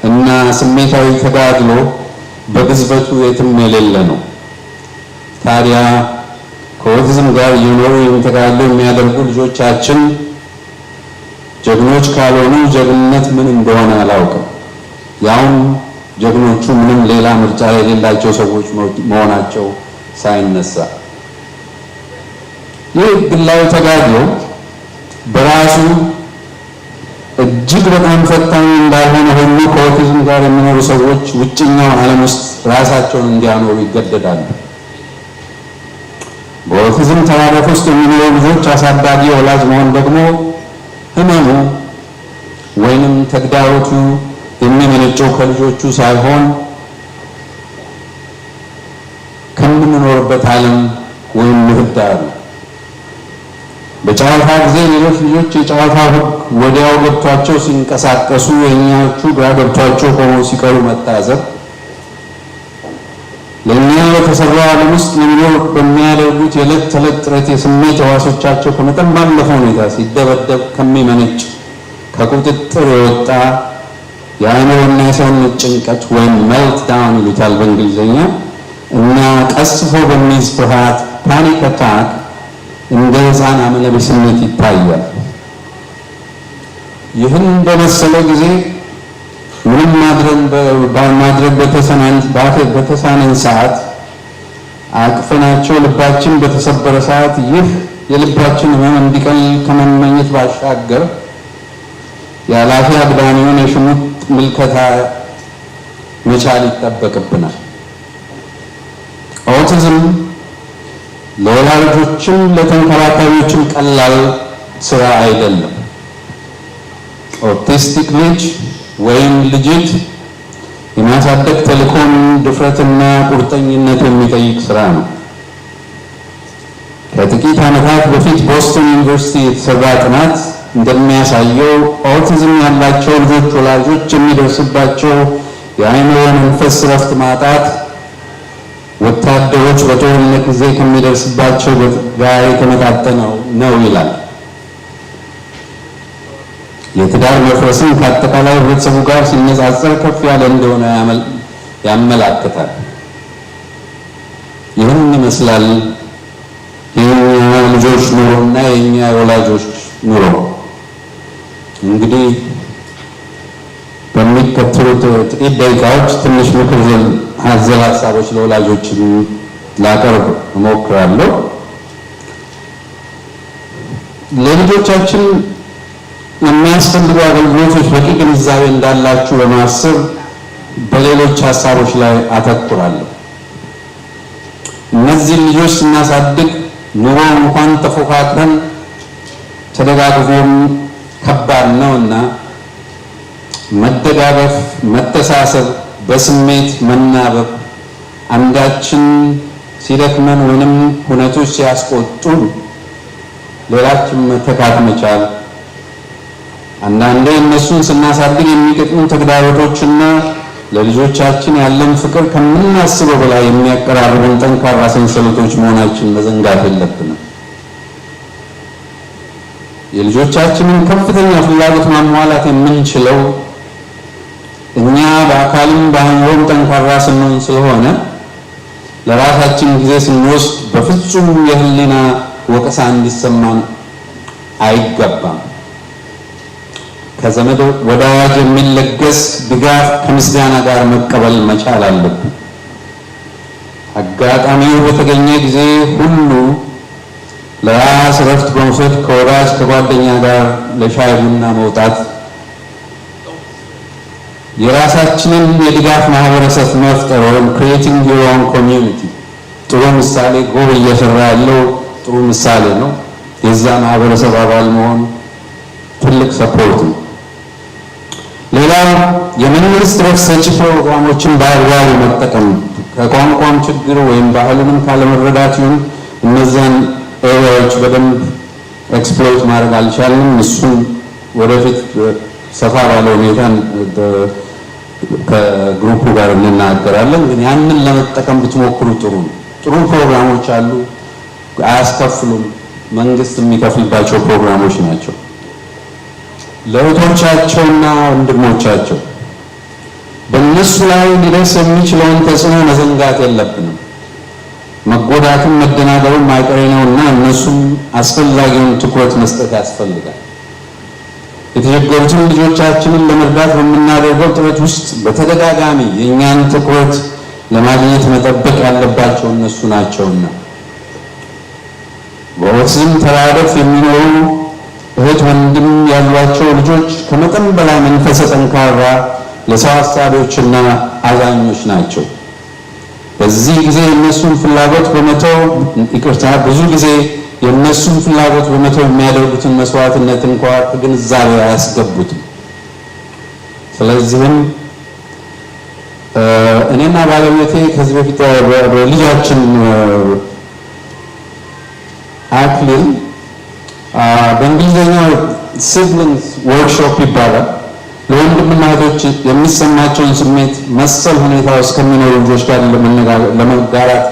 Speaker 9: እና ስሜታዊ ተጋድሎ በግዝበቱ የትም የሌለ ነው። ታዲያ ከኦቲዝም ጋር እየኖሩ የሚተጋድሉ የሚያደርጉ ልጆቻችን ጀግኖች ካልሆኑ ጀግንነት ምን እንደሆነ አላውቅም። ያውም ጀግኖቹ ምንም ሌላ ምርጫ የሌላቸው ሰዎች መሆናቸው ሳይነሳ ይህ ግላዊ ተጋድሎ በራሱ እጅግ በጣም ፈታኝ እንዳልሆነ ሁሉ ከኦቲዝም ጋር የሚኖሩ ሰዎች ውጭኛው ዓለም ውስጥ ራሳቸውን እንዲያኖሩ ይገደዳሉ። በኦቲዝም ተራድኦ ውስጥ የሚኖሩ ልጆች አሳዳጊ ወላጅ መሆን ደግሞ ህመሙ ወይንም ተግዳሮቱ የሚመነጨው ከልጆቹ ሳይሆን ከምንኖርበት ዓለም ወይም ምህዳር ነው። በጨዋታ ጊዜ ሌሎች ልጆች የጨዋታ ህግ ወዲያው ገብቷቸው ሲንቀሳቀሱ፣ የእኛዎቹ ግራ ገብቷቸው ቆመው ሲቀሩ መታዘብ ለእኛ በተሰራው ዓለም ውስጥ ለመኖር በሚያደርጉት የዕለት ተዕለት ጥረት የስሜት ሕዋሶቻቸው ከመጠን ባለፈ ሁኔታ ሲደበደብ ከሚመነጭ ከቁጥጥር የወጣ የአእምሮና የሰውነት ጭንቀት ወይም ሜልት ዳውን ይሉታል በእንግሊዝኛ እና ቀስፎ በሚይዝ ፍርሃት ፓኒክ አታክ እንደ ሕፃን አመለቢስነት ይታያል። ይህን በመሰለ ጊዜ ምንም ማድረግ በተሳነን ሰዓት አቅፈናቸው ልባችን በተሰበረ ሰዓት ይህ የልባችን ህመም እንዲቀል ከመመኘት ባሻገር የኃላፊ አግዳሚውን የሽሙጥ ምልከታ መቻል ይጠበቅብናል። ኦቲዝም ለወላጆችም ለተንከባካቢዎችም ቀላል ስራ አይደለም። ኦቲስቲክ ልጅ ወይም ልጅት የማሳደግ ተልእኮን ድፍረትና ቁርጠኝነት የሚጠይቅ ስራ ነው። ከጥቂት ዓመታት በፊት ቦስተን ዩኒቨርሲቲ የተሰራ ጥናት እንደሚያሳየው ኦቲዝም ያላቸው ልጆች ወላጆች የሚደርስባቸው የአእምሮ መንፈስ እረፍት ማጣት ወታደሮች በጦርነት ጊዜ ከሚደርስባቸው ጋር የተመጣጠነ ነው ይላል። የትዳር መፍረስን ከአጠቃላይ ህብረተሰቡ ጋር ሲነጻጸር ከፍ ያለ እንደሆነ ያመላክታል። ይህን ይመስላል የኛ ልጆች ኑሮና የኛ የወላጆች ኑሮ። እንግዲህ በሚከተሉት ጥቂት ደቂቃዎች ትንሽ ምክር አዘል ሀሳቦች ለወላጆች ላቀርብ እሞክራለሁ። ለልጆቻችን የሚያስፈልጉ አገልግሎቶች በቂ ግንዛቤ እንዳላችሁ በማሰብ በሌሎች ሀሳቦች ላይ አተኩራለሁ። እነዚህ ልጆች ስናሳድግ ኑሮ እንኳን ተፎካክረን ተደጋግፎም ከባድ ነውና መደጋገፍ፣ መተሳሰብ፣ በስሜት መናበብ፣ አንዳችን ሲደክመን ወይንም ሁነቶች ሲያስቆጡን ሌላችን መተካት መቻል፣ አንዳንዴ እነሱን ስናሳድግ የሚገጥሙን ተግዳሮቶችና ለልጆቻችን ያለን ፍቅር ከምናስበው በላይ የሚያቀራርቡን ጠንካራ ሰንሰለቶች መሆናችን መዘንጋት የለብንም። የልጆቻችንን ከፍተኛ ፍላጎት ማሟላት የምንችለው እኛ በአካልም በአእምሮም ጠንካራ ስንሆን ስለሆነ ለራሳችን ጊዜ ስንወስድ በፍጹም የህሊና ወቀሳ እንዲሰማን አይገባም። ከዘመድ ወዳጅ የሚለገስ ድጋፍ ከምስጋና ጋር መቀበል መቻል አለብን። አጋጣሚው በተገኘ ጊዜ ሁሉ ለራስ እረፍት በመውሰድ ከወዳጅ ከጓደኛ ጋር ለሻይ ቡና መውጣት፣ የራሳችንን የድጋፍ ማህበረሰብ መፍጠር ወይም creating your own community ጥሩ ምሳሌ ጎብ እየሰራ ያለው ጥሩ ምሳሌ ነው። የዛ ማህበረሰብ አባል መሆን፣ ትልቅ ሰፖርት ነው። ሌላው የመንግስት ረፍት ሰጪ ፕሮግራሞችን በአግባቡ መጠቀም ከቋንቋም ችግር ወይም ባህሉንም ካለመረዳት ይሁን እነዛን ኤሪያዎች በደንብ ኤክስፕሎይት ማድረግ አልቻልንም። እሱን ወደፊት ሰፋ ባለ ሁኔታ ከግሩፑ ጋር እንናገራለን። ግን ያንን ለመጠቀም ብትሞክሩ ጥሩ ነው። ጥሩ ፕሮግራሞች አሉ፣ አያስከፍሉም። መንግስት የሚከፍልባቸው ፕሮግራሞች ናቸው። ለእህቶቻቸውና ወንድሞቻቸው በእነሱ ላይ ሊደርስ የሚችለውን ተጽዕኖ መዘንጋት የለብንም። መጎዳትም መደናገሩም አይቀሬ ነውና እነሱም አስፈላጊውን ትኩረት መስጠት ያስፈልጋል። የተቸገሩትን ልጆቻችንን ለመርዳት በምናደርገው ጥረት ውስጥ በተደጋጋሚ የእኛን ትኩረት ለማግኘት መጠበቅ ያለባቸው እነሱ ናቸውና በኦቲዝም ተራደፍ የሚኖሩ እህት ወንድም ያሏቸው ልጆች ከመጠን በላይ መንፈሰ ጠንካራ ለሰው አሳቢዎችና አዛኞች ናቸው። በዚህ ጊዜ የእነሱን ፍላጎት በመተው ብዙ ጊዜ የእነሱን ፍላጎት በመተው የሚያደርጉትን መስዋዕትነት እንኳ ከግንዛቤ አያስገቡትም። ስለዚህም እኔና ባለቤቴ ከዚህ በፊት ልጃችን አክሊል በእንግሊዝኛው ሲብሊንግስ ወርክሾፕ ይባላል። ለወንድምና እህቶች የሚሰማቸውን ስሜት መሰል ሁኔታ ውስጥ ከሚኖሩ ልጆች ጋር ለመጋራት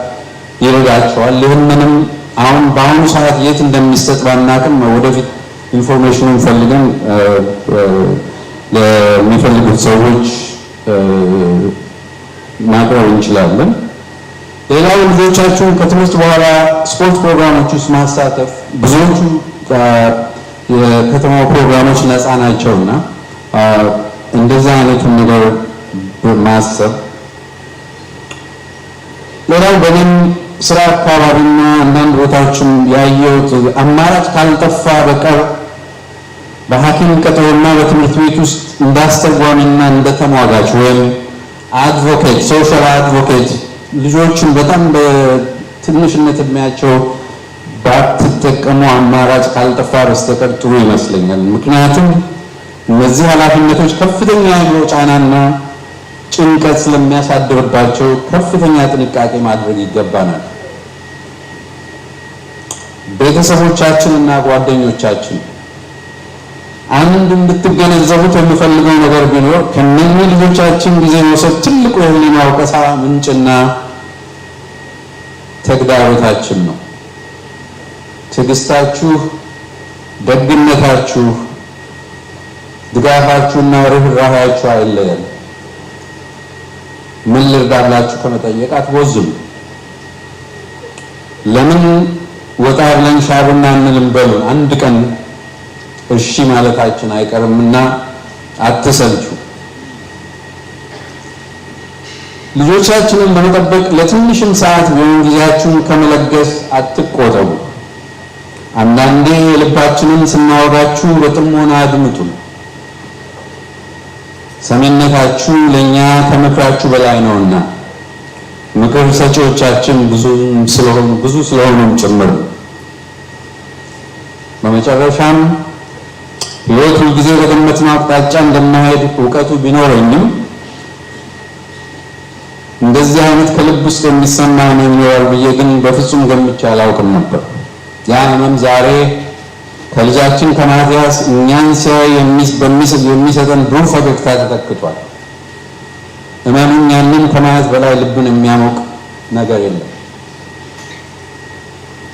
Speaker 9: ይረዳቸዋል። ይህንንም አሁን በአሁኑ ሰዓት የት እንደሚሰጥ ባናቅም ወደፊት ኢንፎርሜሽኑን ፈልገን ለሚፈልጉት ሰዎች ማቅረብ እንችላለን። ሌላው ልጆቻችሁን ከትምህርት በኋላ ስፖርት ፕሮግራሞች ውስጥ ማሳተፍ። ብዙዎቹ የከተማው ፕሮግራሞች ነፃ ናቸውና እንደዚህ አይነቱን ነገር ማሰብ። ሌላው በእኔም ስራ አካባቢና አንዳንድ ቦታዎችም ያየሁት አማራጭ ካልጠፋ በቀር በሐኪም ቀጠሮና በትምህርት ቤት ውስጥ እንዳስተርጓሚና እንደተሟጋች ወይም አድቮኬት ሶሻል አድቮኬት ልጆችን በጣም በትንሽነት እድሜያቸው ባትጠቀሙ አማራጭ ካልጠፋ በስተቀር ጥሩ ይመስለኛል። ምክንያቱም እነዚህ ኃላፊነቶች ከፍተኛ የአእምሮ ጫናና ጭንቀት ስለሚያሳድርባቸው ከፍተኛ ጥንቃቄ ማድረግ ይገባናል። ቤተሰቦቻችንና ጓደኞቻችን አንድ እንድትገነዘቡት የምፈልገው ነገር ቢኖር ከእነዚህ ልጆቻችን ጊዜ መውሰድ ትልቁ የህሊና ወቀሳ ምንጭና ተግዳሮታችን ነው። ትዕግስታችሁ፣ ደግነታችሁ፣ ድጋፋችሁና ርህራሄያችሁ አይለየን። ምን ልርዳላችሁ ከመጠየቅ አትቦዝኑ። ለምን ወጣ ብለን ሻሩና እንልም በሉ። አንድ ቀን እሺ ማለታችን አይቀርምና አትሰልቹ። ልጆቻችንን በመጠበቅ ለትንሽም ሰዓት ቢሆን ጊዜያችሁን ከመለገስ አትቆጠቡ። አንዳንዴ የልባችንን ስናወጋችሁ በጥሞና አድምጡን። ሰሚነታችሁ ለእኛ ከምክራችሁ በላይ ነውና ምክር ሰጪዎቻችን ብዙ ስለሆኑም ጭምር። በመጨረሻም ሕይወት ሁልጊዜ በገመትነው አቅጣጫ እንደማይሄድ እውቀቱ ቢኖረኝም እንደዚህ አይነት ከልብ ውስጥ የሚሰማ ህመም ይኖራል ብዬ ግን በፍጹም ገምቼ አላውቅም ነበር። ያ ህመም ዛሬ ከልጃችን ከማቲያስ እኛን ሲያይ የሚሰጠን ብሩህ ፈገግታ ተተክቷል። ህመሙን ያንን ከማየት በላይ ልብን የሚያሞቅ ነገር የለም።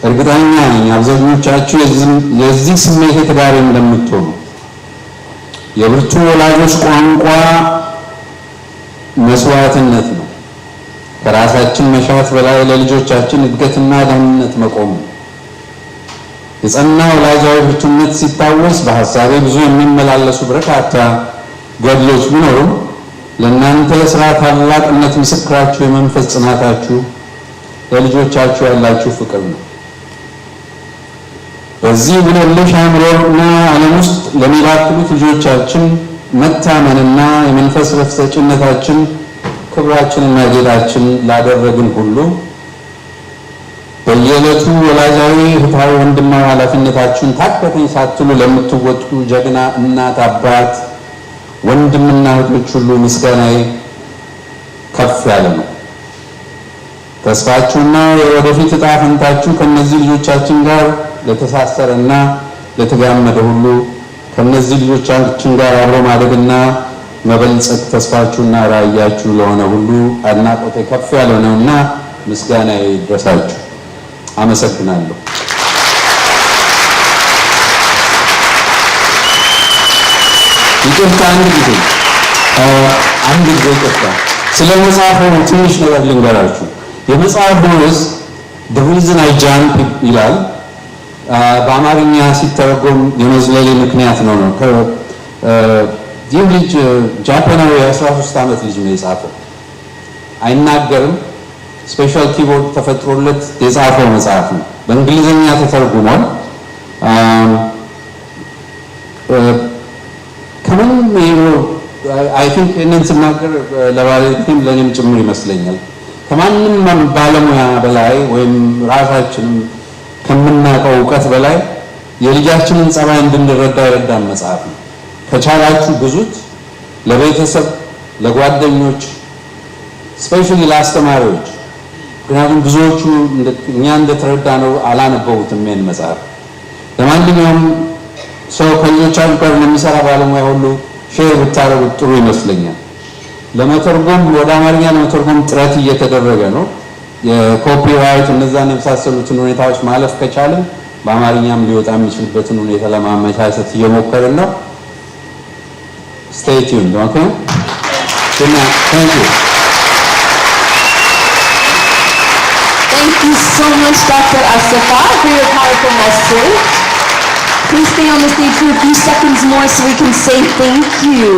Speaker 9: እርግጠኛ ነኝ አብዛኞቻችሁ የዚህ ስሜት ተጋሪ እንደምትሆኑ። የብርቱ ወላጆች ቋንቋ መስዋዕትነት ነው። ከራሳችን መሻት በላይ ለልጆቻችን እድገትና ደህንነት መቆም ነው። የጸና ወላጃዊ ብርቱነት ሲታወስ በሐሳቤ ብዙ የሚመላለሱ በርካታ ገድሎች ቢኖሩም ለእናንተ የሥራ ታላቅነት ምስክራችሁ የመንፈስ ጽናታችሁ፣ ለልጆቻችሁ ያላችሁ ፍቅር ነው። በዚህ ብለልሽ አእምሮና ዓለም ውስጥ ለሚባክኑት ልጆቻችን መታመንና የመንፈስ ረፍት ሰጪነታችን ክብራችንና ጌጣችን ላደረግን ሁሉ በየዕለቱ ወላጃዊ እህታዊ ወንድማዊ ኃላፊነታችሁን ታከተኝ ሳትሉ ለምትወጡ ጀግና እናት አባት ወንድምና እህቶች ሁሉ ምስጋናዬ ከፍ ያለ ነው። ተስፋችሁና የወደፊት ዕጣ ፈንታችሁ ከነዚህ ልጆቻችን ጋር ለተሳሰረና ለተጋመደ ሁሉ ከነዚህ ልጆቻችን ጋር አብሮ ማደግና መበልጸግ ተስፋችሁና ራዕያችሁ ለሆነ ሁሉ አድናቆቴ ከፍ ያለ ነውና ምስጋናዬ ይድረሳችሁ። አመሰግናለሁ። ይቅርታ አንድ ጊዜ ይቅርታ። ስለ መጽሐፉ ትንሽ ነገር ልንገራችሁ። የመጽሐፉ ርዕስ The Reason I Jump ይላል። በአማርኛ ሲተረጎም የመዝለሌ ምክንያት ነው። ይህ ልጅ ጃፓናዊ የ13 ዓመት ልጅ ነው የጻፈው። አይናገርም። ስፔሻል ኪቦርድ ተፈጥሮለት የጻፈው መጽሐፍ ነው። በእንግሊዝኛ ተተርጉሟል። ከምንም አይ ቲንክ እነን ስናገር ለባለቤቴም ለእኔም ጭምር ይመስለኛል ከማንም ባለሙያ በላይ ወይም ራሳችንም ከምናውቀው እውቀት በላይ የልጃችንን ጸባይ እንድንረዳ ይረዳን መጽሐፍ ነው። ከቻላችሁ ብዙት ለቤተሰብ፣ ለጓደኞች፣ ስፔሻሊ ለአስተማሪዎች። ምክንያቱም ብዙዎቹ እኛ እንደተረዳ ነው አላነበቡትም ይህን መጽሐፍ። ለማንኛውም ሰው ከልጆቻችሁ ጋር ለሚሰራ ባለሙያ ሁሉ ሼር ብታረጉት ጥሩ ይመስለኛል። ለመተርጎም ወደ አማርኛ ለመተርጎም ጥረት እየተደረገ ነው። የኮፒራይት እነዛን የመሳሰሉትን ሁኔታዎች ማለፍ ከቻለን በአማርኛም ሊወጣ የሚችልበትን ሁኔታ ለማመቻቸት እየሞከርን ነው። Stay tuned, okay? Good night. Thank you.
Speaker 7: Thank you so much, Dr. Asafa, for your powerful message. Please stay on the stage for a few seconds more so we can say thank you.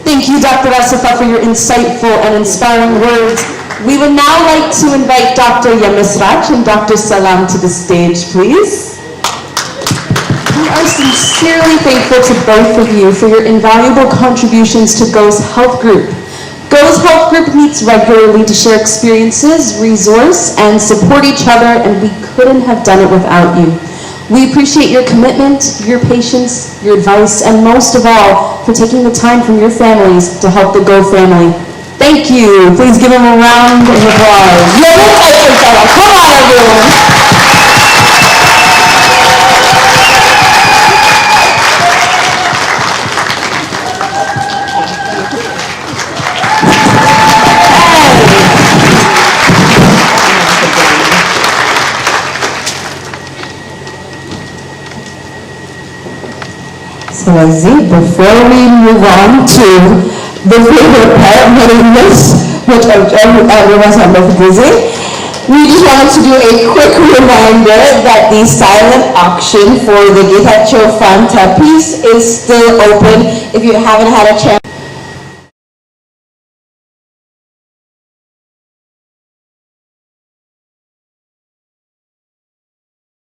Speaker 7: Thank you, Dr. Asafa, for your insightful and inspiring words. We would now like to invite Dr. Yemisrach and Dr. Salam to the stage, please. We are sincerely thankful to both of you for your invaluable contributions to GO's Health Group. GO's Health Group meets regularly to share experiences, resource, and support each other, and we couldn't have done it without you. We appreciate your commitment, your patience, your advice, and most of all, for taking the time from your families to help the GO family. Thank you. Please give them a round of applause. Come on, everyone.
Speaker 8: ስለዚህ before we move on to the favorite part, መጨብጨብ በማሳለፍ ጊዜ, we just wanted to do a quick reminder that the silent auction for the Getachew Fanta piece is still open. If you haven't had a chance